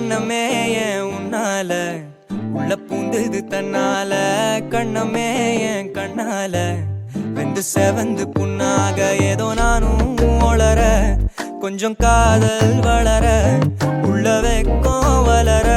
எண்ணமே ஏன் உன்னால உள்ள பூந்தது தன்னால கண்ணமே என் கண்ணால வெந்து செவந்து புண்ணாக ஏதோ நானும் ஒளர கொஞ்சம் காதல் வளர உள்ள வெக்கம் வளர